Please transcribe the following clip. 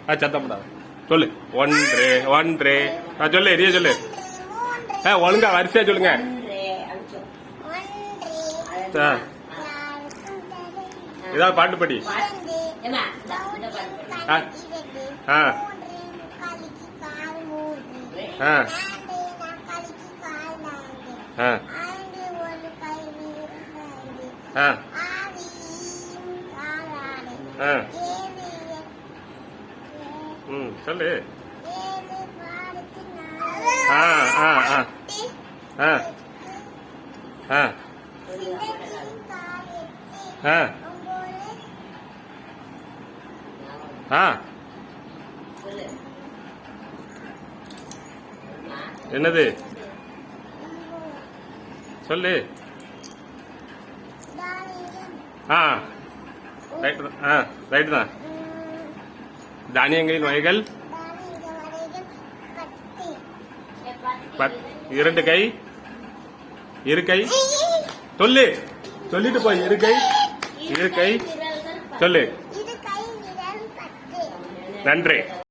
சத்தம் போடாத சொல்லு. ஒன்று ஒன்று சொல்லு. நீ சொல்லு. ஒழுங்கா வரிசையா சொல்லுங்க. ஏதாவது பாட்டு படி. சொல்லு. என்னது சொல்லு. ரைட்டு தான். தானியங்களின் வகைகள் இரண்டு கை இரு கை சொல்லு. சொல்லிட்டு போய் இரு கை சொல்லு. நன்றி.